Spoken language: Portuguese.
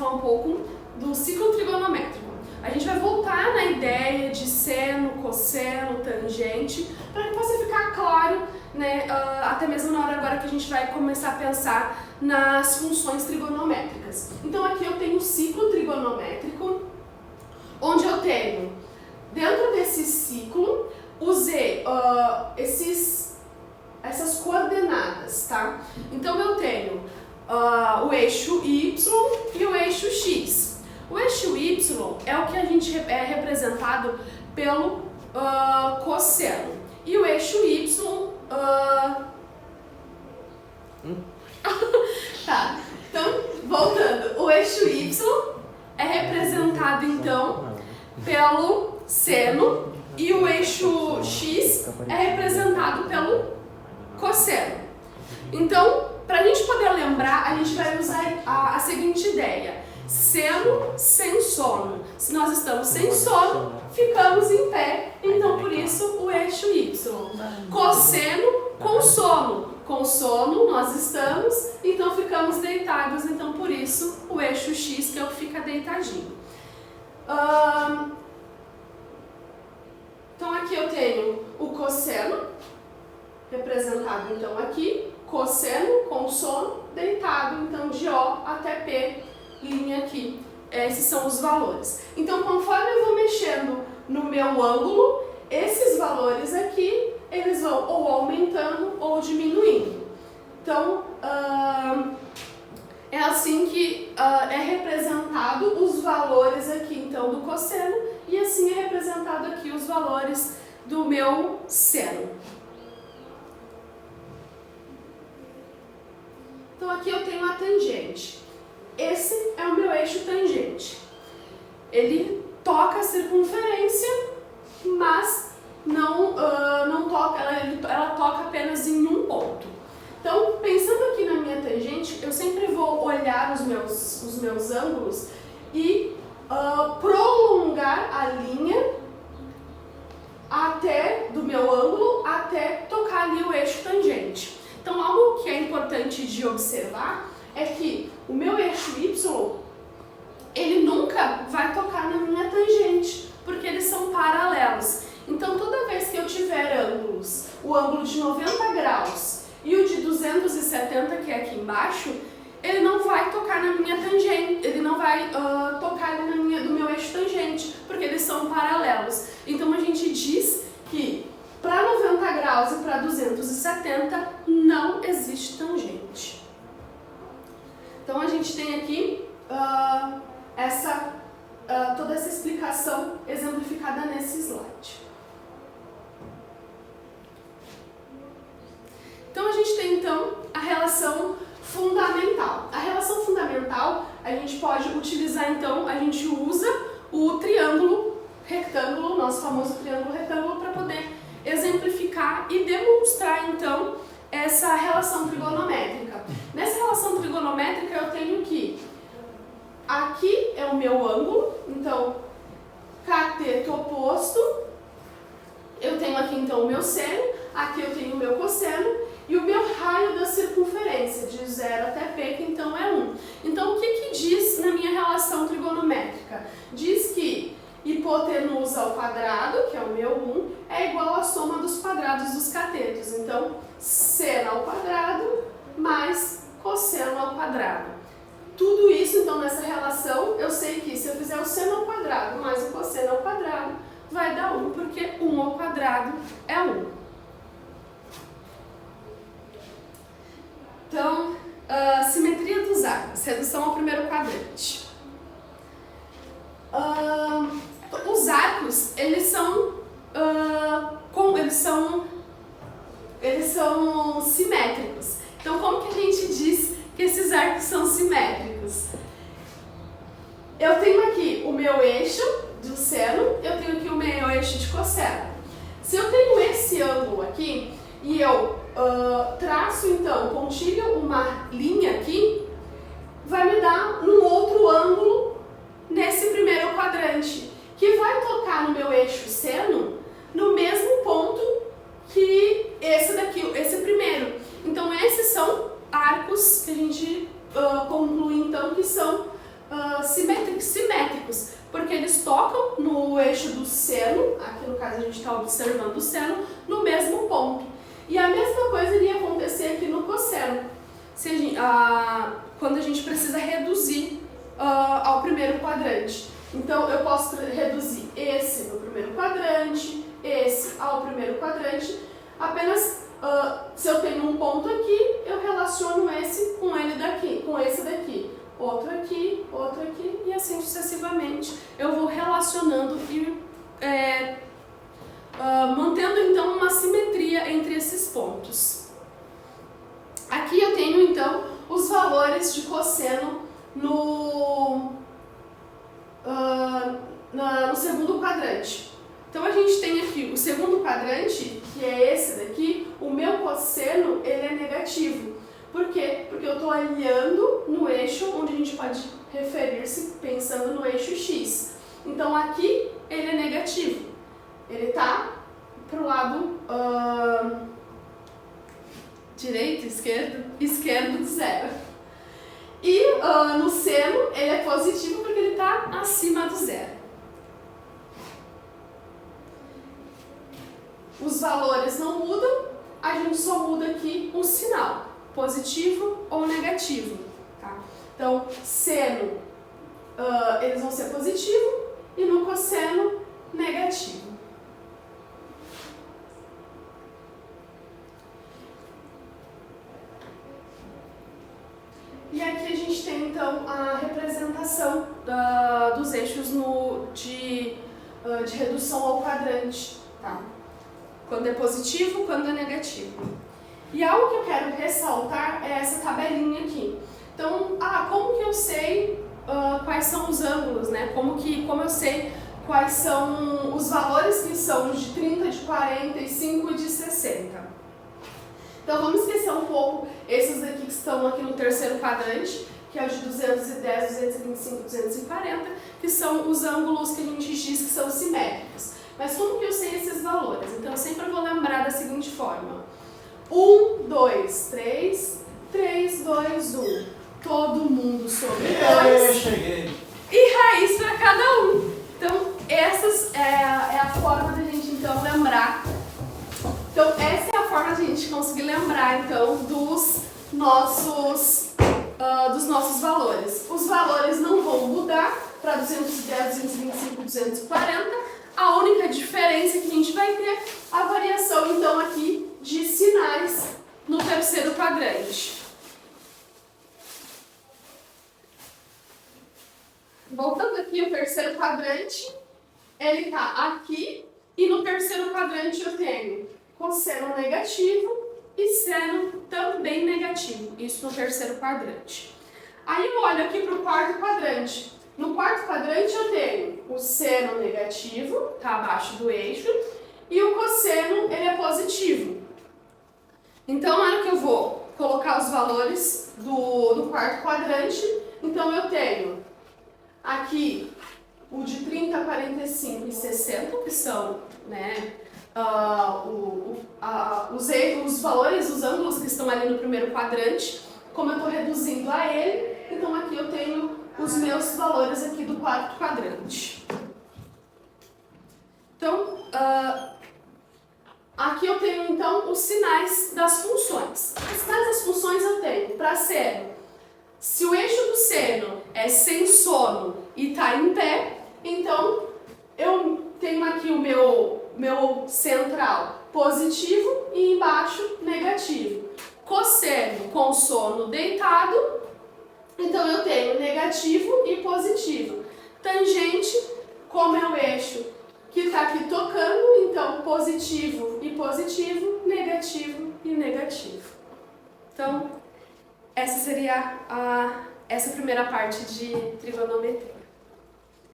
falar um pouco do ciclo trigonométrico. A gente vai voltar na ideia de seno, cosseno, tangente, para que possa ficar claro, né, até mesmo na hora agora que a gente vai começar a pensar nas funções trigonométricas. Então aqui eu tenho o ciclo trigonométrico, onde eu tenho, dentro desse ciclo, usei essas coordenadas, tá? Então eu tenho o eixo Y e o eixo X. O eixo Y é o que a gente é representado pelo cosseno. E o eixo Y... Tá, então, voltando. O eixo Y é representado, então, pelo seno. E o eixo X é representado pelo cosseno. Então, para a gente poder lembrar, a gente vai usar a seguinte ideia. Seno sem sono. Se nós estamos sem sono, ficamos em pé, então por isso o eixo Y. Cosseno com sono. Com sono nós estamos, então ficamos deitados, então por isso o eixo X, que é o que fica deitadinho. Então aqui eu tenho o cosseno, representado então aqui, cosseno com sono, deitado, então de O até P, linha aqui. Esses são os valores. Então, conforme eu vou mexendo no meu ângulo, esses valores aqui, eles vão ou aumentando ou diminuindo. Então, é assim que é representado os valores aqui, então, do cosseno, e assim é representado aqui os valores do meu seno. Então, aqui eu tenho a tangente. Esse é o meu eixo tangente. Ele toca a circunferência, mas não toca, ela toca apenas em um ponto. Então, pensando aqui na minha tangente, eu sempre vou olhar os meus ângulos e prolongar a linha do meu ângulo até tocar ali o eixo tangente. Então, algo que é importante de observar é que o meu eixo Y, ele nunca vai tocar na minha tangente, porque eles são paralelos. Então, toda vez que eu tiver ângulos, o ângulo de 90 graus e o de 270, que é aqui embaixo, ele não vai tocar na minha tangente, ele não vai tocar no meu eixo tangente, porque eles são paralelos. Então, a gente diz que para 90 graus e para 270 não existe tangente. Então, a gente tem aqui toda essa explicação exemplificada nesse slide. Então, a gente tem, então, a relação fundamental. A relação fundamental, a gente pode utilizar, então, a gente usa o triângulo retângulo, nosso famoso triângulo retângulo, para poder exemplificar e demonstrar, então, essa relação trigonométrica. Nessa relação trigonométrica eu tenho que aqui é o meu ângulo, então cateto oposto, eu tenho aqui então o meu seno, aqui eu tenho o meu cosseno e o meu raio da circunferência de 0 até P, que então é 1. Então o que diz na minha relação trigonométrica? Diz que hipotenusa ao quadrado, que é o meu 1, é igual à soma dos quadrados dos catetos. Então, seno ao quadrado mais cosseno ao quadrado. Tudo isso, então, nessa relação, eu sei que se eu fizer o seno ao quadrado mais o cosseno ao quadrado, vai dar 1, porque 1 ao quadrado é 1. Então, simetria dos arcos, redução ao primeiro quadrante. Os arcos, eles são simétricos. Então, como que a gente diz que esses arcos são simétricos? Eu tenho aqui o meu eixo do seno, eu tenho aqui o meu eixo de cosseno. Se eu tenho esse ângulo aqui e eu traço, então, pontilho uma linha aqui, vai me dar um outro ângulo nesse primeiro quadrante, que vai tocar no meu eixo seno no mesmo ponto que esse primeiro. Então, esses são arcos que a gente conclui, então, que são observando o seno, no mesmo ponto. E a mesma coisa iria acontecer aqui no cosseno, quando a gente precisa reduzir ao primeiro quadrante. Então, eu posso reduzir esse no primeiro quadrante, esse ao primeiro quadrante, apenas se eu tenho um ponto aqui, eu relaciono esse com ele daqui, com esse daqui. Outro aqui, e assim sucessivamente. Eu vou relacionando e mantendo então uma simetria entre esses pontos. Aqui eu tenho então os valores de cosseno no segundo quadrante. Então a gente tem aqui o segundo quadrante, que é esse daqui, o meu cosseno ele é negativo. Por quê? Porque eu estou alinhando no eixo onde a gente pode referir-se pensando no eixo X. Então aqui ele é negativo. Ele está para o lado direito, esquerdo do zero. E no seno ele é positivo porque ele está acima do zero. Os valores não mudam, a gente só muda aqui um sinal, positivo ou negativo. Tá? Então, seno, eles vão ser positivo e no cosseno, negativo. E aqui a gente tem então a representação dos eixos de redução ao quadrante. Tá? Quando é positivo, quando é negativo. E algo que eu quero ressaltar é essa tabelinha aqui. Então, como que eu sei quais são os ângulos, né? Como eu sei quais são os valores que são de 30, de 45 e de 60. Então, vamos esquecer um pouco esses daqui que estão aqui no terceiro quadrante, que é o de 210, 225, 240, que são os ângulos que a gente diz que são simétricos. Mas como que eu sei esses valores? Então, eu sempre vou lembrar da seguinte forma. 1, 2, 3, 3, 2, 1. Todo mundo sobre 2. Cheguei. E raiz para cada um. Então, essa é a forma da gente, então, lembrar. Então, essa é a forma de a gente conseguir lembrar, então, dos nossos valores. Os valores não vão mudar para 210, 225, 240. A única diferença que a gente vai ter a variação, então, aqui de sinais no terceiro quadrante. Voltando aqui, o terceiro quadrante, ele está aqui, e no terceiro quadrante eu tenho cosseno negativo e seno também negativo, isso no terceiro quadrante. Aí eu olho aqui para o quarto quadrante. No quarto quadrante eu tenho o seno negativo, está abaixo do eixo, e o cosseno ele é positivo. Então, na hora que eu vou colocar os valores do quarto quadrante, então eu tenho aqui o de 30, 45 e 60, que são, né, os valores, os ângulos que estão ali no primeiro quadrante. Como eu estou reduzindo a ele, então aqui eu tenho os meus valores aqui do quarto quadrante. Então, aqui eu tenho então os sinais das funções. Os sinais das funções eu tenho para seno. Se o eixo do seno é sem sono e está em pé, então eu tenho aqui o meu central positivo e embaixo negativo. Cosseno com sono deitado, então eu tenho negativo e positivo. Tangente, como é o eixo que está aqui tocando, então positivo e positivo, negativo e negativo. Então, essa seria essa primeira parte de trigonometria.